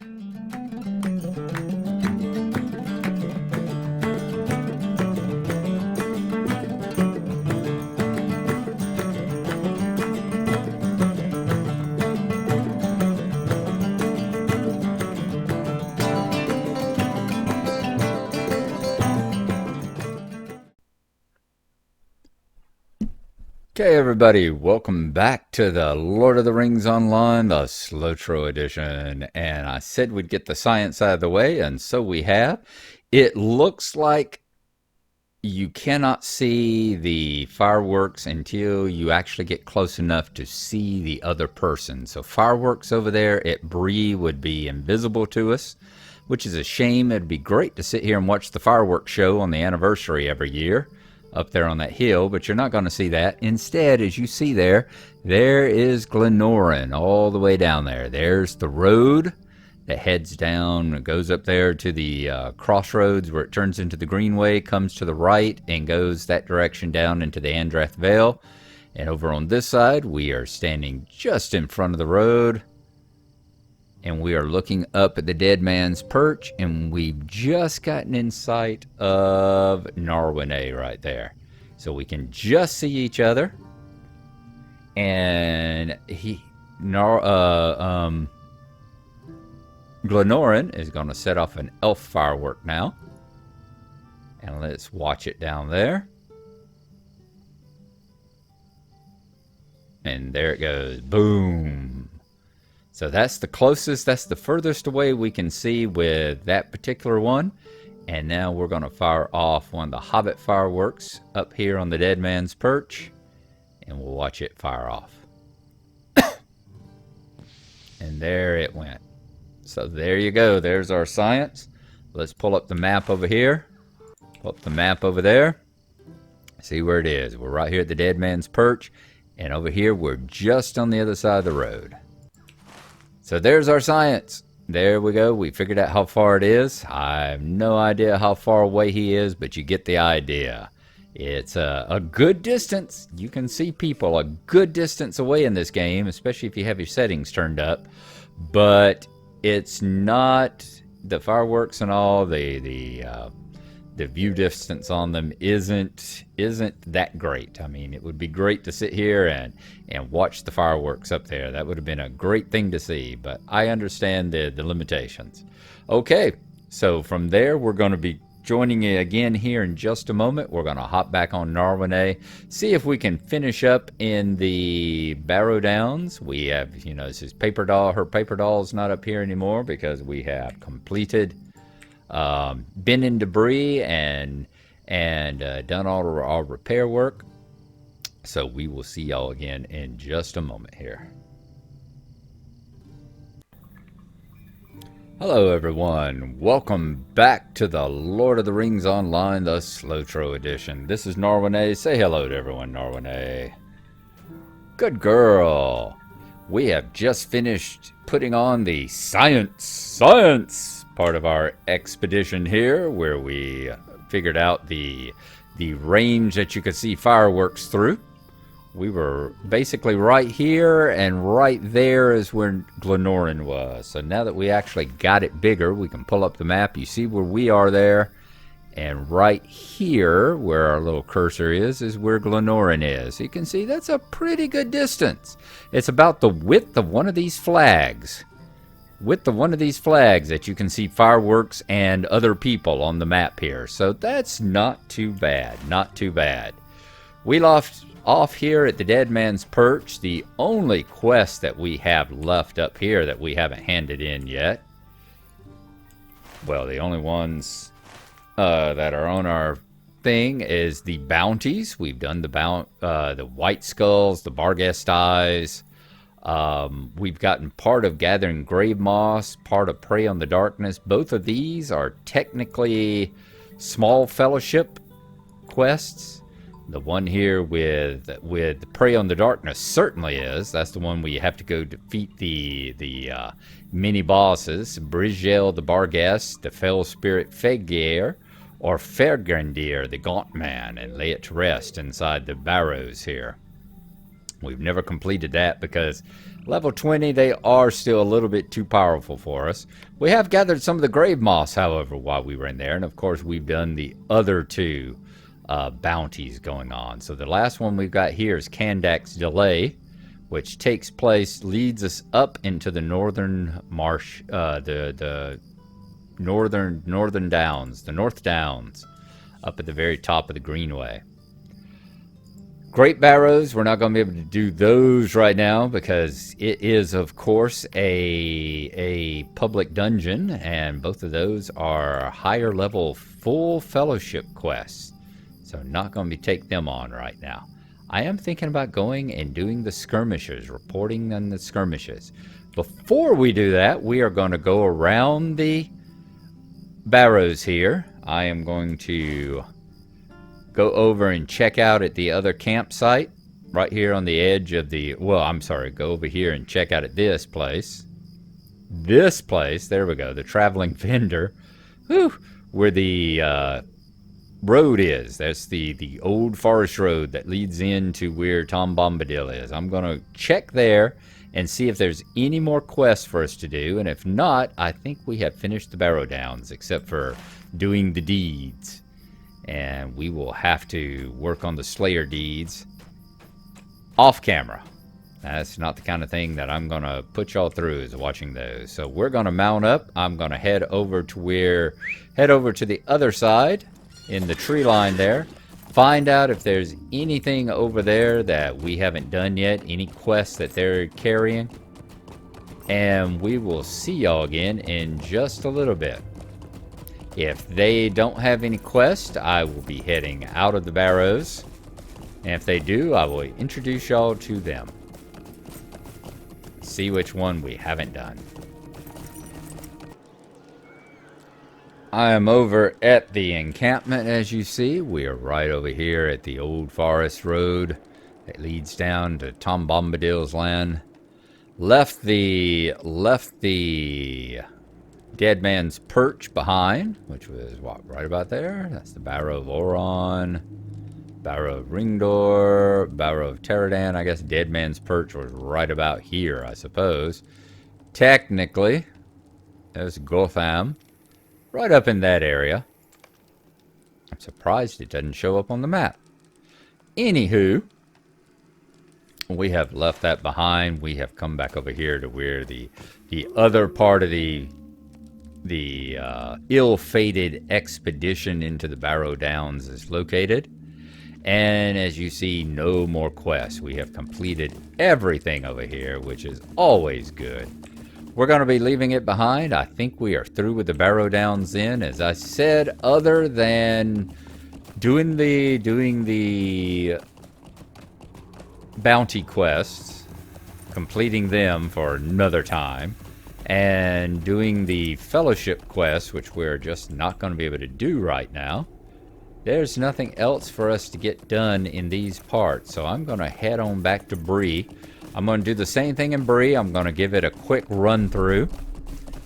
Okay, everybody, welcome back to the Lord of the Rings Online, the Slotro edition. And I said we'd get the science out of the way, and so we have. It looks like you cannot see the fireworks until you actually get close enough to see the other person. So, fireworks over there at Bree would be invisible to us, which is a shame. It'd be great to sit here and watch the fireworks show on the anniversary every year up there on that hill, but you're not going to see that. Instead, as you see there, there is Glinorin all the way down there. There's the road that heads down, goes up there to the crossroads where it turns into the Greenway, comes to the right and goes that direction down into the Andrath Vale. And over on this side, we are standing just in front of the road, and we are looking up at the Dead Man's Perch, and we've just gotten in sight of Gnarlrynae right there. So we can just see each other. And Glinorin is going to set off an elf firework now. And let's watch it down there. And there it goes. Boom. So that's the closest, that's the furthest away we can see with that particular one. And now we're going to fire off one of the Hobbit fireworks up here on the Dead Man's Perch. And we'll watch it fire off. And there it went. So there you go. There's our science. Let's pull up the map over here. Pull up the map over there. See where it is. We're right here at the Dead Man's Perch. And over here, we're just on the other side of the road. So there's our science. There we go. We figured out how far it is. I have no idea how far away he is, but you get the idea. It's a good distance. You can see people a good distance away in this game, especially if you have your settings turned up. But it's not the fireworks and all. The view distance on them isn't that great. I mean, it would be great to sit here and watch the fireworks up there. That would have been a great thing to see, but I understand the limitations. Okay, so from there, we're going to be joining you again here in just a moment. We're going to hop back on Gnarlrynae, see if we can finish up in the Barrow Downs. We have, this is Paper Doll. Her Paper Doll's not up here anymore because we have completed been in debris and done all our repair work. So we will see y'all again in just a moment here. Hello everyone, welcome back to the Lord of the Rings Online, the Slotro edition. This is Gnarlrynae. Say hello to everyone, Gnarlrynae. Good girl. We have just finished putting on the science part of our expedition here, where we figured out the range that you could see fireworks through. We were basically right here, and right there is where Glinorin was. So now that we actually got it bigger, we can pull up the map. You see where we are there, and right here, where our little cursor is where Glinorin is. You can see that's a pretty good distance. It's about the width of one of these flags. That you can see fireworks and other people on the map here. So that's not too bad, not too bad. We left off here at the Dead Man's Perch, the only quest that we have left up here that we haven't handed in yet. Well, the only ones that are on our thing is the bounties. We've done the White Skulls, the Barghest Eyes. We've gotten part of Gathering Grave Moss, part of Prey on the Darkness. Both of these are technically small fellowship quests. The one here with Prey on the Darkness certainly is. That's the one where you have to go defeat the mini bosses, Brigel the Barghest, the Fell Spirit Fegir, or Fergrandir the Gaunt Man, and lay it to rest inside the Barrows here. We've never completed that because Level 20, they are still a little bit too powerful for us. We have gathered some of the grave moss, however, while we were in there. And of course, we've done the other two bounties going on. So the last one we've got here is Kandak's Delay, which leads us up into the northern marsh, the northern downs, the North Downs, up at the very top of the Greenway. Great Barrows, we're not going to be able to do those right now because it is, of course, a public dungeon, and both of those are higher level full fellowship quests. So not going to take them on right now. I am thinking about going and doing the skirmishes, reporting on the skirmishes. Before we do that, we are going to go around the Barrows here. I am going to go over and check out at the other campsite right here on the edge of the, well, I'm sorry, go over here and check out at this place. This place, there we go, the traveling vendor, where the road is. That's the old forest road that leads into where Tom Bombadil is. I'm going to check there and see if there's any more quests for us to do, and if not, I think we have finished the Barrow Downs, except for doing the deeds. And we will have to work on the Slayer deeds off camera. That's not the kind of thing that I'm going to put y'all through, is watching those. So we're going to mount up. I'm going to head over to the other side in the tree line there. Find out if there's anything over there that we haven't done yet. Any quests that they're carrying. And we will see y'all again in just a little bit. If they don't have any quests, I will be heading out of the Barrows. And if they do, I will introduce y'all to them. See which one we haven't done. I am over at the encampment, as you see. We are right over here at the old forest road that leads down to Tom Bombadil's land. Left the Dead Man's Perch behind, which was what, right about there. That's the Barrow of Oron, Barrow of Ringdor, Barrow of Teradan. I guess Dead Man's Perch was right about here, I suppose. Technically, there's Gotham, right up in that area. I'm surprised it doesn't show up on the map. Anywho, we have left that behind. We have come back over here to where the other part of the ill-fated expedition into the Barrow Downs is located. And as you see, no more quests. We have completed everything over here, which is always good. We're going to be leaving it behind. I think we are through with the Barrow Downs then. As I said, other than doing the bounty quests, completing them for another time, and doing the fellowship quests, which we're just not going to be able to do right now, there's nothing else for us to get done in these parts. So I'm going to head on back to Bree. I'm going to do the same thing in Bree. I'm going to give it a quick run through.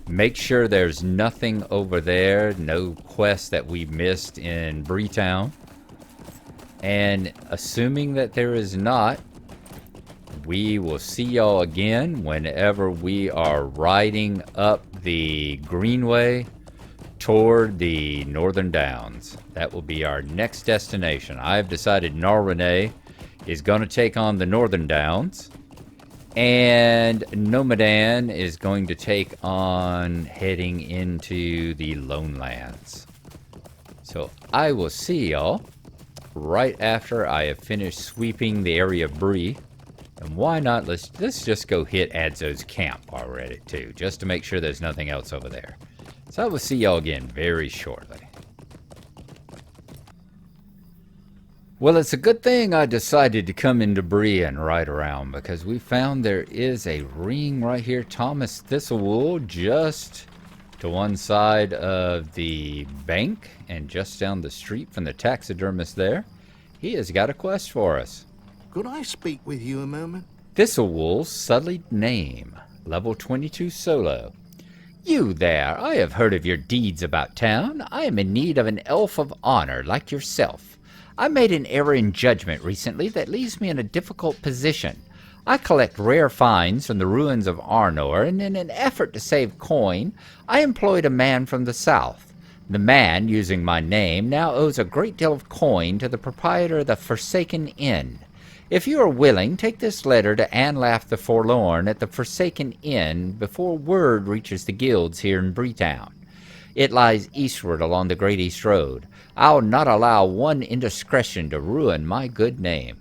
Make sure there's nothing over there. No quests that we missed in Breetown. And assuming that there is not, we will see y'all again whenever we are riding up the Greenway toward the Northern Downs. That will be our next destination. I've decided Gnarlrynae is going to take on the Northern Downs, and Nomadan is going to take on heading into the Lone Lands. So I will see y'all right after I have finished sweeping the area of Bree. And why not, let's just go hit Adzo's camp while we're at it too, just to make sure there's nothing else over there. So I will see y'all again very shortly. Well, it's a good thing I decided to come into Bree and ride around, because we found there is a ring right here. Thomas Thistlewool just to one side of the bank and just down the street from the taxidermist there. He has got a quest for us. Could I speak with you a moment? Thistlewool's sullied name, level 22 solo. You there, I have heard of your deeds about town. I am in need of an elf of honor like yourself. I made an error in judgment recently that leaves me in a difficult position. I collect rare finds from the ruins of Arnor, and in an effort to save coin, I employed a man from the south. The man, using my name, now owes a great deal of coin to the proprietor of the Forsaken Inn. If you are willing, take this letter to Anlaf the Forlorn at the Forsaken Inn before word reaches the guilds here in Breetown. It lies eastward along the Great East Road. I'll not allow one indiscretion to ruin my good name.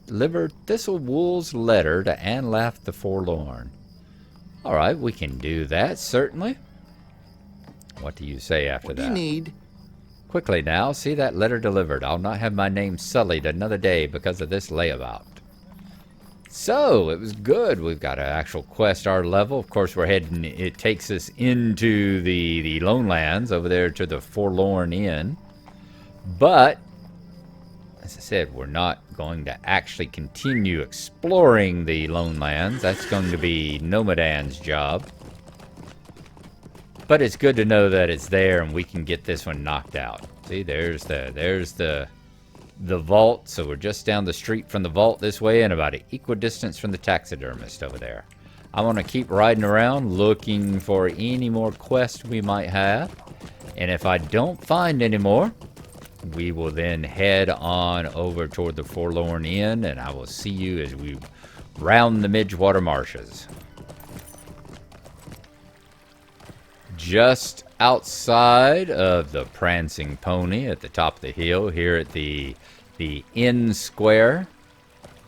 Deliver Thistlewool's letter to Anlaf the Forlorn. All right, we can do that, certainly. What do you say after What that? do you need? Quickly now, see that letter delivered. I'll not have my name sullied another day because of this layabout. So, it was good. We've got an actual quest our level. Of course, we're heading, it takes us into the Lone Lands, over there to the Forlorn Inn. But, as I said, we're not going to actually continue exploring the Lone Lands. That's going to be Nomadan's job. But it's good to know that it's there and we can get this one knocked out. See, there's the vault. So we're just down the street from the vault this way and about an equidistance from the taxidermist over there. I want to keep riding around looking for any more quests we might have. And if I don't find any more, we will then head on over toward the Forlorn Inn, and I will see you as we round the Midgewater Marshes. Just outside of the Prancing Pony at the top of the hill here at the Inn Square,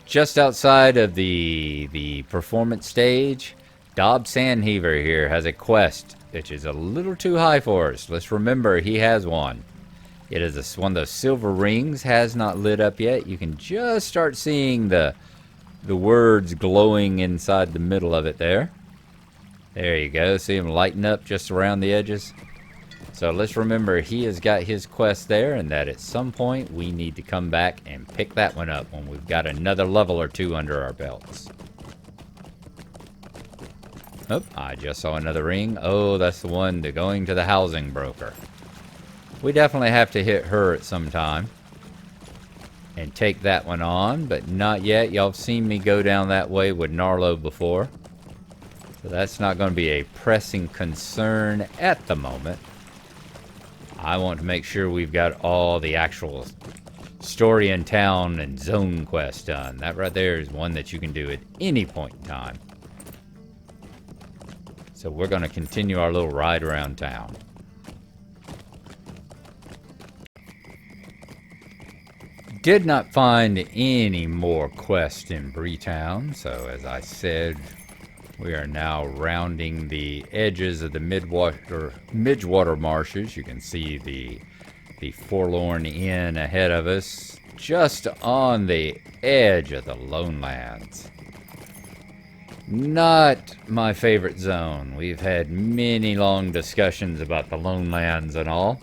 just outside of the performance stage, Dob Sandheaver here has a quest which is a little too high for us. Let's remember he has one. It is one of those silver rings, has not lit up yet. You can just start seeing the words glowing inside the middle of it there. There you go. See them lighting up just around the edges? So let's remember he has got his quest there, and that at some point we need to come back and pick that one up when we've got another level or two under our belts. Oh, I just saw another ring. Oh, that's the one to going to the housing broker. We definitely have to hit her at some time and take that one on, but not yet. Y'all have seen me go down that way with Gnarlo before. So that's not going to be a pressing concern at the moment. I want to make sure we've got all the actual story in town and zone quests done. That right there is one that you can do at any point in time. So we're going to continue our little ride around town. Did not find any more quests in Breetown, so as I said, we are now rounding the edges of the Midgewater Marshes. You can see the Forlorn Inn ahead of us, just on the edge of the Lone Lands. Not my favorite zone. We've had many long discussions about the Lone Lands and all.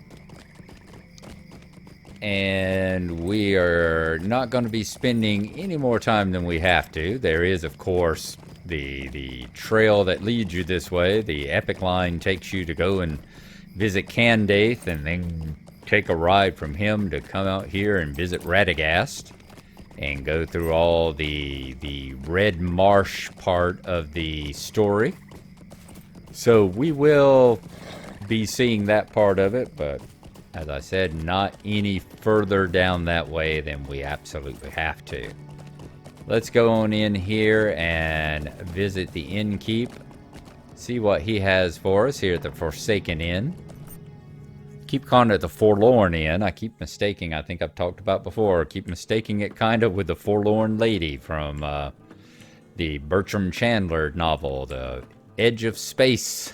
And we are not going to be spending any more time than we have to. There is, of course, the trail that leads you this way. The epic line takes you to go and visit Candaith and then take a ride from him to come out here and visit Radagast and go through all the Red Marsh part of the story. So we will be seeing that part of it, but as I said, not any further down that way than we absolutely have to. Let's go on in here and visit the innkeep. See what he has for us here at the Forsaken Inn. Keep calling it the Forlorn Inn. I keep mistaking, I think I've talked about before, keep mistaking it kind of with the Forlorn Lady from the Bertram Chandler novel, The Edge of Space.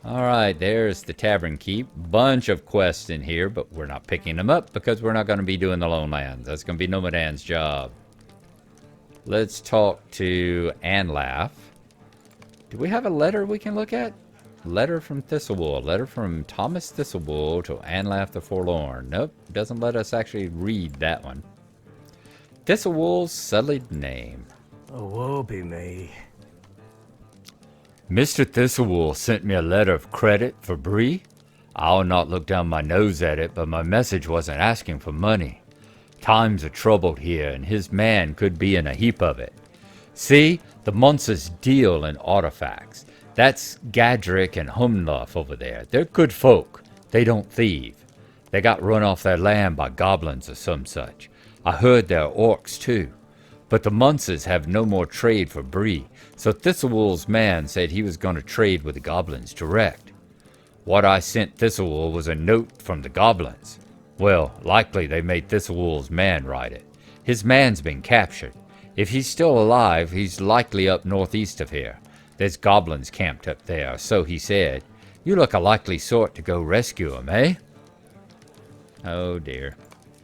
Alright, there's the Tavern Keep. Bunch of quests in here, but we're not picking them up because we're not going to be doing the Lone Lands. That's going to be Nomadan's job. Let's talk to Anlaf. Do we have a letter we can look at? Letter from Thistlewool. Letter from Thomas Thistlewool to Anlaf the Forlorn. Nope, doesn't let us actually read that one. Thistlewool's sullied name. Oh, woe be me. Mr. Thistlewool sent me a letter of credit for Bree. I'll not look down my nose at it, but my message wasn't asking for money. Times are troubled here, and his man could be in a heap of it. See, the Munces deal in artifacts. That's Gadrick and Humluff over there. They're good folk. They don't thieve. They got run off their land by goblins or some such. I heard they're orcs too. But the Munces have no more trade for Bree, so Thistlewool's man said he was going to trade with the goblins direct. What I sent Thistlewool was a note from the goblins. Well, likely they made Thistlewool's man write it. His man's been captured. If he's still alive, he's likely up northeast of here. There's goblins camped up there, so he said. You look a likely sort to go rescue him, eh? Oh dear.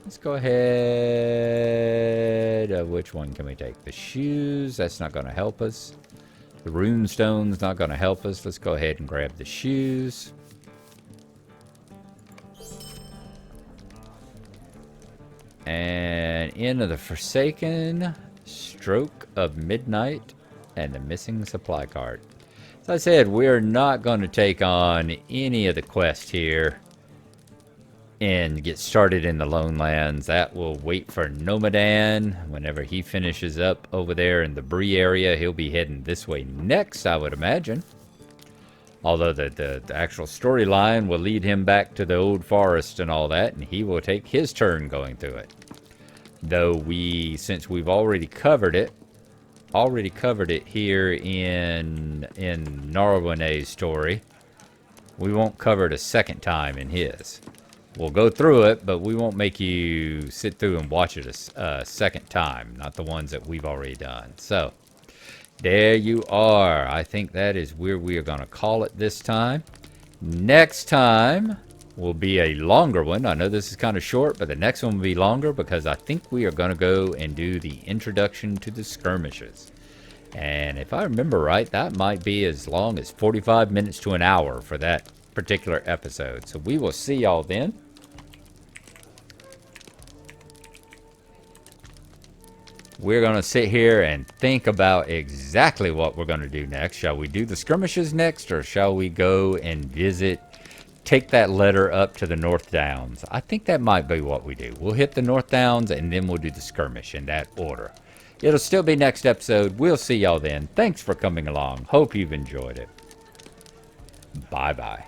Let's go ahead. Which one can we take? The shoes, that's not going to help us. The runestone's not going to help us. Let's go ahead and grab the shoes. And Inn of the Forsaken, Stroke of Midnight, and the missing supply cart. As I said, we're not going to take on any of the quests here and get started in the Lone Lands. That will wait for Nomadan. Whenever he finishes up over there in the Bree area, he'll be heading this way next, I would imagine. Although the actual storyline will lead him back to the old forest and all that, and he will take his turn going through it. Though since we've already covered it here in Gnarlrynae's story, we won't cover it a second time in his. We'll go through it, but we won't make you sit through and watch it a second time, not the ones that we've already done. So, there you are. I think that is where we are going to call it this time. Next time will be a longer one. I know this is kind of short, but the next one will be longer because I think we are going to go and do the introduction to the skirmishes. And if I remember right, that might be as long as 45 minutes to an hour for that particular episode. So we will see y'all then. We're going to sit here and think about exactly what we're going to do next. Shall we do the skirmishes next, or shall we go and take that letter up to the North Downs? I think that might be what we do. We'll hit the North Downs, and then we'll do the skirmish in that order. It'll still be next episode. We'll see y'all then. Thanks for coming along. Hope you've enjoyed it. Bye-bye.